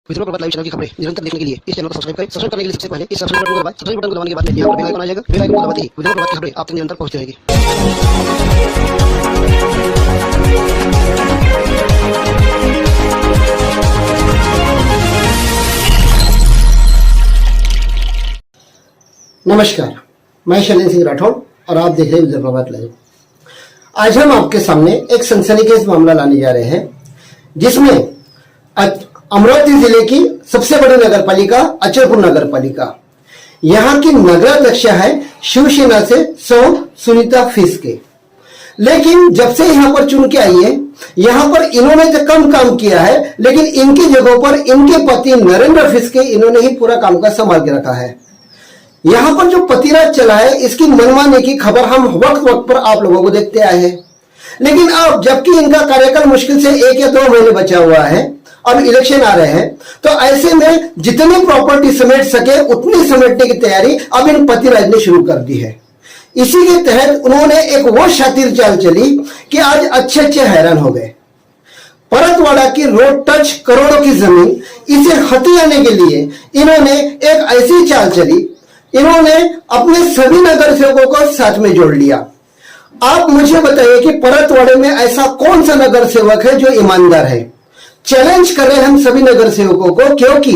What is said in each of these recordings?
मित्रों, प्रभात live channel की खबरें निरंतर देखने के लिए इस चैनल को सब्सक्राइब करें। सब्सक्राइब करने के लिए सबसे पहले इस सब्सक्राइब बटन को दबाएं। सब्सक्राइब बटन को दबाने के बाद में यहाँ पर बेल आइकन आ जाएगा। बेल आइकन को दबाते ही विभिन्न प्रभात की खबरें आप तक निरंतर पहुंचती रहेगी। नमस्कार, मैं शैलेंद्र सिंह राठौड़ और आप देख रहे हैं विजय प्रभात लाइव। आज हम आपके सामने एक सनसनीखेज मामला लाने जा रहे हैं, जिसमें अमरावती जिले की सबसे बड़ी नगर पालिका अचलपुर नगर पालिका, यहाँ की नगराध्यक्ष है शिवसेना से सुनीता फिस्के। लेकिन जब से यहाँ पर चुन के आई है, यहाँ पर इन्होंने तो कम काम किया है, लेकिन इनकी जगहों पर इनके पति नरेंद्र फिस्के इन्होंने ही पूरा काम का संभाल के रखा है। यहाँ पर जो पतिराज चला है, इसकी मनमाने की खबर हम वक्त वक्त पर आप लोगों को देखते आए हैं। लेकिन अब जबकि इनका कार्यकाल मुश्किल से 1 या 2 महीने बचा हुआ है, अब इलेक्शन आ रहे हैं, तो ऐसे में जितनी प्रॉपर्टी समेट सके उतनी समेटने की तैयारी अब इन पतिराज ने शुरू कर दी है। इसी के तहत उन्होंने एक वो शातिर चाल चली कि आज अच्छे हैरान हो गए। परतवाड़ा की रोड टच करोड़ों की जमीन, इसे हथियाने के लिए इन्होंने एक ऐसी चाल चली, इन्होंने अपने सभी नगर सेवकों को साथ में जोड़ लिया। आप मुझे बताइए कि परतवाड़े में ऐसा कौन सा नगर सेवक है जो ईमानदार है? चैलेंज कर रहे हैं हम सभी नगर सेवकों को, क्योंकि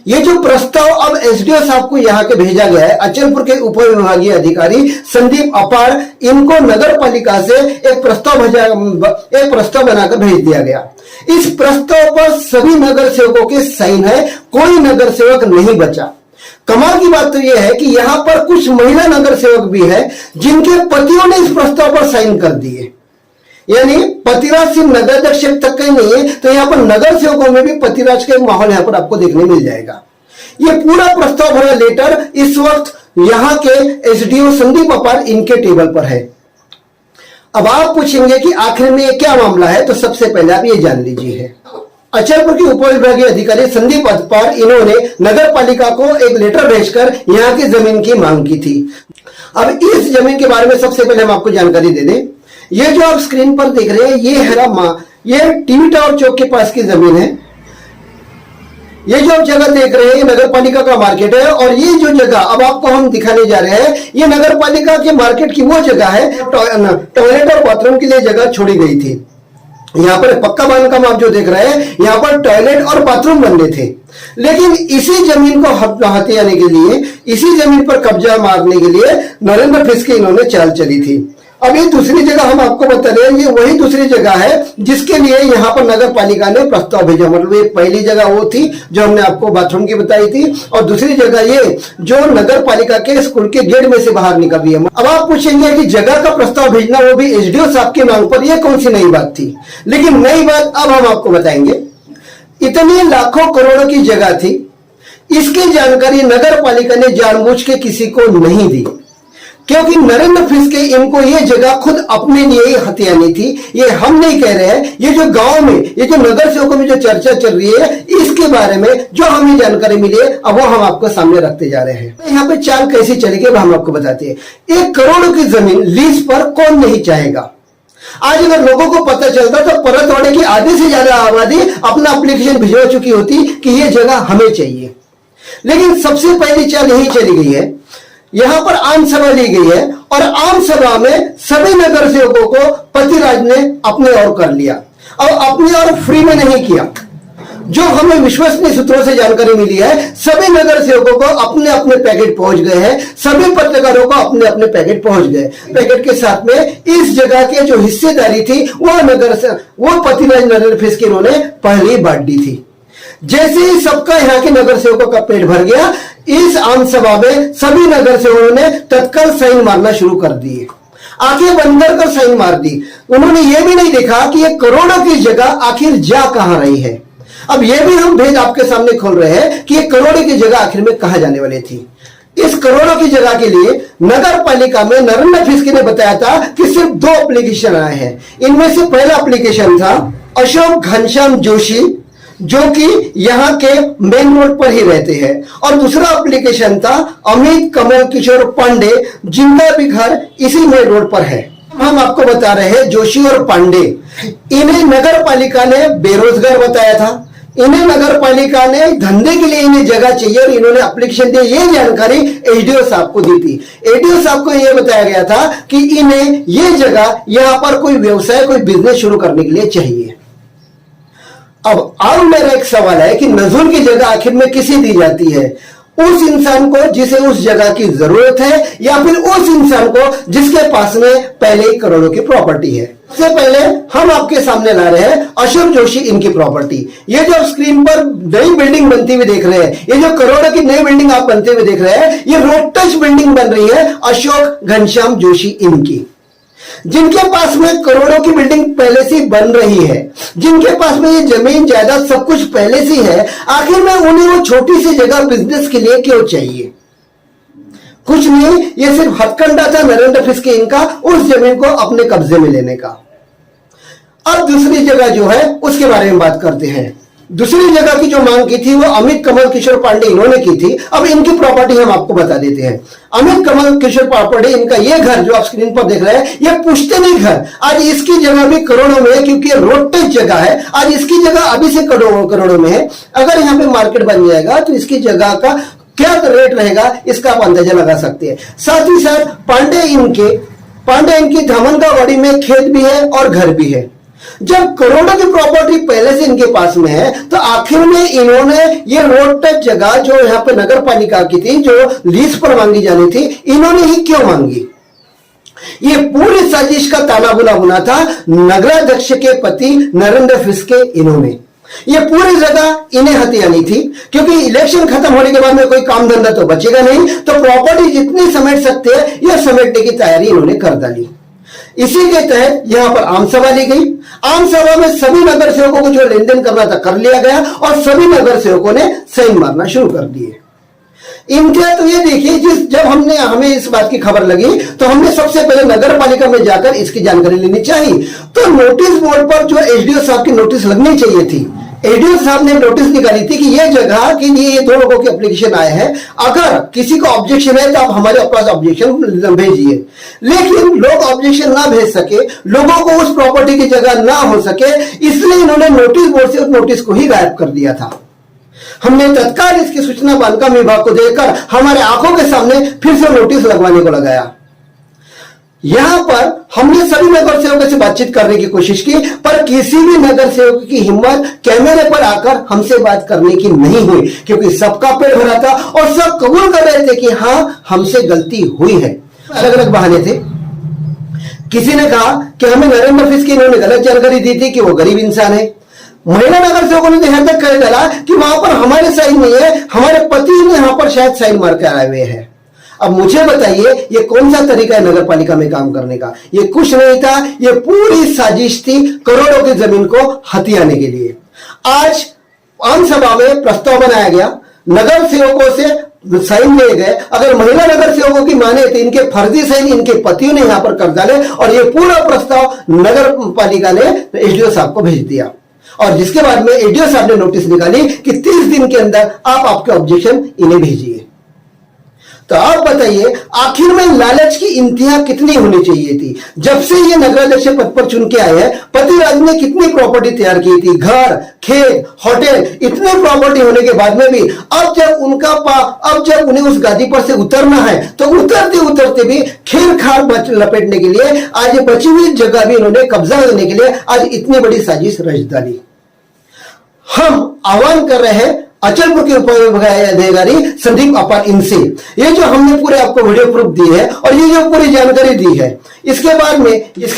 ये जो प्रस्ताव अब एसडीओ साहब को यहाँ के भेजा गया है, अचलपुर के उप विभागीय अधिकारी संदीप अपार, इनको नगर पालिका से एक प्रस्ताव बनाकर भेज दिया गया। इस प्रस्ताव पर सभी नगर सेवकों के साइन है, कोई नगर सेवक नहीं बचा। कमाल की बात तो यह है कि यहाँ पर कुछ महिला नगर सेवक भी है जिनके पतियों ने इस प्रस्ताव पर साइन कर दिए। यानी पतिराज सिर्फ नगराध्यक्ष तक का ही नहीं है, तो यहाँ पर नगर सेवकों में भी पतिराज का एक माहौल यहाँ पर आपको देखने मिल जाएगा। ये पूरा प्रस्ताव भरा लेटर इस वक्त यहाँ के एसडीओ संदीप अपार इनके टेबल पर है। अब आप पूछेंगे कि आखिर में ये क्या मामला है, तो सबसे पहले आप ये जान लीजिए। अचलपुर के उप विभागीय अधिकारी संदीप अपार, इन्होंने नगर पालिका को एक लेटर भेजकर यहाँ की जमीन की मांग की थी। अब इस जमीन के बारे में सबसे पहले हम आपको जानकारी दे दें। ये जो आप स्क्रीन पर देख रहे हैं, ये टीवी टावर चौक के पास की जमीन है। ये जो आप जगह देख रहे हैं, ये नगर पालिका का मार्केट है, और ये जो जगह अब आपको हम दिखाने जा रहे हैं, ये नगर पालिका के मार्केट की वो जगह है। टॉयलेट और बाथरूम के लिए जगह छोड़ी गई थी। यहाँ पर पक्का बांधकाम आप जो देख रहे हैं, यहाँ पर टॉयलेट और बाथरूम बनने थे। लेकिन इसी जमीन को हथियाने के लिए, इसी जमीन पर कब्जा मारने के लिए नरेंद्र फिस्के इन्होंने चाल चली थी। अब ये दूसरी जगह हम आपको बता रहे हैं, ये वही दूसरी जगह है जिसके लिए यहाँ पर नगर पालिका ने प्रस्ताव भेजा। मतलब ये पहली जगह वो थी जो हमने आपको बाथरूम की बताई थी, और दूसरी जगह ये जो नगर पालिका के स्कूल के गेट में से बाहर निकल रही है। अब आप पूछेंगे कि जगह का प्रस्ताव भेजना, वो भी एसडीओ साहब की मांग पर, यह कौन सी नई बात थी? लेकिन नई बात अब हम आपको बताएंगे। इतनी लाखों करोड़ों की जगह थी, इसकी जानकारी नगर पालिका ने जानबूझ के किसी को नहीं दी, क्योंकि नरेंद्र फिस्के इनको ये जगह खुद अपने लिए ही हथियानी थी। ये हम नहीं कह रहे हैं, ये जो गांव में, ये जो नगर सेवकों में जो चर्चा चल रही है, इसके बारे में जो हमें जानकारी मिली है, अब वो हम आपको सामने रखते जा रहे हैं। यहाँ पे चाल कैसी चलेगी हम आपको बताते हैं। 1 करोड़ की जमीन लीज पर कौन नहीं चाहेगा? आज अगर लोगों को पता चलता तो परतवाड़े की आधे से ज्यादा आबादी अपना एप्लीकेशन भिजवा चुकी होती कि ये जगह हमें चाहिए। लेकिन सबसे पहली चाल यही चली गई है। यहां पर आम सभा ली गई है, और आम सभा में सभी नगर सेवकों को पतिराज ने अपने ओर कर लिया। और अपने और फ्री में नहीं किया। जो हमें विश्वसनीय सूत्रों से जानकारी मिली है, सभी नगर सेवकों को अपने अपने पैकेट पहुंच गए हैं, सभी पत्रकारों को अपने अपने पैकेट पहुंच गए। पैकेट के साथ में इस जगह के जो हिस्सेदारी थी, वो पतिराज नरेंद्र फिस्के इन्होंने पहले ही बांट दी थी। जैसे ही सबका यहाँ के नगर सेवकों का पेट भर गया, इस आम सभा में सभी नगर सेवकों ने तत्काल साइन मारना शुरू कर दिए। आंखें बंद कर साइन मार दी। उन्होंने ये भी नहीं देखा कि ये करोड़ों की जगह आखिर जा कहां रही है। अब ये भी हम भेद आपके सामने खोल रहे हैं कि ये करोड़ों की जगह आखिर में कहां जाने वाली थी। इस करोड़ों की जगह के लिए नगर पालिका में नरेंद्र फिस्के ने बताया था कि सिर्फ 2 एप्लीकेशन आए हैं। इनमें से पहला एप्लीकेशन था अशोक घनश्याम जोशी, जो कि यहाँ के मेन रोड पर ही रहते हैं, और दूसरा एप्लीकेशन था अमित कमल किशोर पांडे, जिनका भी घर इसी मेन रोड पर है। हम आपको बता रहे हैं जोशी और पांडे, इन्हें नगर पालिका ने बेरोजगार बताया था, इन्हें नगर पालिका ने धंधे के लिए इन्हें जगह चाहिए और इन्होंने एप्लीकेशन दी। ये जानकारी एडीओ साहब को दी थी। एडीओ साहब को यह बताया गया था कि इन्हें ये जगह यहां पर कोई व्यवसाय, कोई बिजनेस शुरू करने के लिए चाहिए। अब मेरा एक सवाल है कि नजूल की जगह आखिर में किसे दी जाती है? उस इंसान को जिसे उस जगह की जरूरत है, या फिर उस इंसान को जिसके पास में पहले ही करोड़ों की प्रॉपर्टी है। सबसे पहले हम आपके सामने ला रहे हैं अशोक जोशी इनकी प्रॉपर्टी। ये जो स्क्रीन पर नई बिल्डिंग बनती हुई देख रहे हैं, ये जो करोड़ों की नई बिल्डिंग आप बनते हुए देख रहे हैं, ये रोड टच बिल्डिंग बन रही है अशोक घनश्याम जोशी इनकी, जिनके पास में करोड़ों की बिल्डिंग पहले से बन रही है, जिनके पास में ये जमीन जायदाद सब कुछ पहले से है। आखिर में उन्हें वो छोटी सी जगह बिजनेस के लिए क्यों चाहिए? कुछ नहीं, ये सिर्फ हथकंडा था नरेंद्र फिस्के इनका उस जमीन को अपने कब्जे में लेने का। अब दूसरी जगह जो है उसके बारे में बात करते हैं। दूसरी जगह की जो मांग की थी वो अमित कमल किशोर पांडे इन्होंने की थी। अब इनकी प्रॉपर्टी हम आपको बता देते हैं। अमित कमल किशोर पांडे इनका ये घर जो आप स्क्रीन पर देख रहे हैं, ये पुश्तैनी घर, आज इसकी जगह भी करोड़ों में है, क्योंकि रोड टच जगह है। आज इसकी जगह अभी से करोड़ों में है। अगर यहाँ पे मार्केट बन जाएगा तो इसकी जगह का क्या रेट रहेगा इसका आप अंदाजा लगा सकते हैं। साथ ही साथ पांडे इनकी धामनगावाड़ी में खेत भी है और घर भी है। जब करोड़ों की प्रॉपर्टी पहले से इनके पास में है, तो आखिर में इन्होंने ये रोड टच जगह जो यहाँ पे नगर पालिका की थी, जो लीज पर मांगी जानी थी, इन्होंने ही क्यों मांगी? ये पूरी साजिश का तानाबुना बुना था नगराध्यक्ष के पति नरेंद्र फिस्के इन्होंने। ये पूरी जगह इन्हें हथियानी थी, क्योंकि इलेक्शन खत्म होने के बाद में कोई काम धंधा तो बचेगा नहीं, तो प्रॉपर्टी जितनी समेट सकते हैं यह समेटने की तैयारी इन्होंने कर डाली। इसी के तहत यहां पर आम सभा ली गई। आम सभा में सभी नगर सेवकों को जो लेन देन करना था कर लिया गया और सभी नगर सेवकों ने साइन मारना शुरू कर दिए। इनके तो ये देखिए, जब हमें इस बात की खबर लगी तो हमने सबसे पहले नगर पालिका में जाकर इसकी जानकारी लेनी चाहिए। तो नोटिस बोर्ड पर जो एसडीओ साहब की नोटिस लगनी चाहिए थी, एडीओ साहब ने नोटिस निकाली थी कि ये जगह के लिए ये 2 लोगों के एप्लीकेशन आए हैं, अगर किसी को ऑब्जेक्शन है तो आप हमारे पास ऑब्जेक्शन भेजिए। लेकिन लोग ऑब्जेक्शन ना भेज सके, लोगों को उस प्रॉपर्टी की जगह ना हो सके, इसलिए इन्होंने नोटिस बोर्ड से उस नोटिस को ही गायब कर दिया था। हमने तत्काल इसकी सूचना बांधकाम विभाग को देकर हमारे आंखों के सामने फिर से नोटिस लगवाने को लगाया। यहां पर हमने सभी नगर सेवकों से बातचीत करने की कोशिश की, पर किसी भी नगर सेवक की हिम्मत कैमरे पर आकर हमसे बात करने की नहीं हुई, क्योंकि सबका पेट भरा था और सब कबूल कर रहे थे कि हां हमसे गलती हुई है। अलग अलग बहाने थे। किसी ने कहा कि हमें नरेंद्र फिस्के इन्होंने गलत जानकारी दी थी कि वो गरीब इंसान है। महिला नगर सेवकों ने यहां तक कह डाला कि वहां पर हमारे साइन नहीं है, हमारे पति ने यहां पर शायद साइन मार के आए हुए हैं। अब मुझे बताइए ये कौन सा तरीका है नगर पालिका में काम करने का? ये कुछ नहीं था, ये पूरी साजिश थी करोड़ों की जमीन को हथियाने के लिए। आज आम सभा में प्रस्ताव बनाया गया, नगर सेवकों से साइन लिए गए। अगर महिला नगर सेवकों की माने तो इनके फर्जी साइन इनके पतियों ने यहां पर कर डाले और ये पूरा प्रस्ताव नगर पालिका ने एसडीओ साहब को भेज दिया, और जिसके बाद में एडीओ साहब ने नोटिस निकाली कि 30 दिन के अंदर आप आपके ऑब्जेक्शन इन्हें भेजिए। तो आप बताइए आखिर में लालच की इंतहा कितनी होनी चाहिए थी? जब से ये नगराध्यक्ष पद पर चुन के आए हैं, पतिराज ने कितनी प्रॉपर्टी तैयार की थी, घर, खेत, होटल, इतने प्रॉपर्टी होने के बाद में भी अब जब उन्हें उस गादी पर से उतरना है तो उतरते उतरते भी खेर खार लपेटने के लिए आज ये बची हुई जगह भी इन्होंने कब्जा करने के लिए आज इतनी बड़ी साजिश रच डाली। हम आह्वान कर रहे हैं अचलपुर के उपविभागाधिकारी संदीप अपार इनसे, ये जो हमने पूरे आपको वीडियो प्रूफ दी है और ये जो पूरी जानकारी दी है, इसके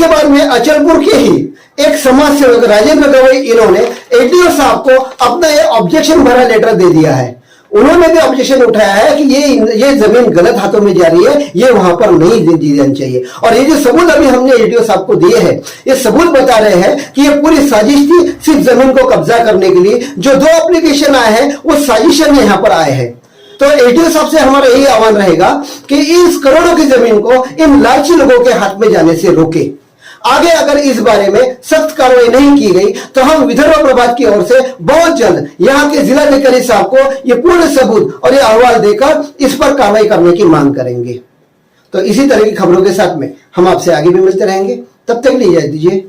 बाद में अचलपुर के ही एक समाज सेवक राजेंद्र गवई इन्होंने एडीओ साहब को अपना ये ऑब्जेक्शन भरा लेटर दे दिया है। उन्होंने भी ऑब्जेक्शन उठाया है कि ये जमीन गलत हाथों में जा रही है, ये वहां पर नहीं दी जानी चाहिए। और ये जो सबूत अभी हमने एडीओ साहब को दिए हैं, ये सबूत बता रहे हैं कि ये पूरी साजिश थी सिर्फ जमीन को कब्जा करने के लिए। जो 2 एप्लीकेशन आए हैं वो साजिशन में यहां पर आए हैं। तो एडीओ साहब से हमारा यही आह्वान रहेगा कि इस करोड़ों की जमीन को इन लालची लोगों के हाथ में जाने से रोके। आगे अगर इस बारे में सख्त कार्रवाई नहीं की गई तो हम विदर्भ प्रभात की ओर से बहुत जल्द यहाँ के जिलाधिकारी साहब को ये पूरे सबूत और ये अहवाल देकर इस पर कार्रवाई करने की मांग करेंगे। तो इसी तरह की खबरों के साथ में हम आपसे आगे भी मिलते रहेंगे। तब तक लिए इजाजत दीजिए।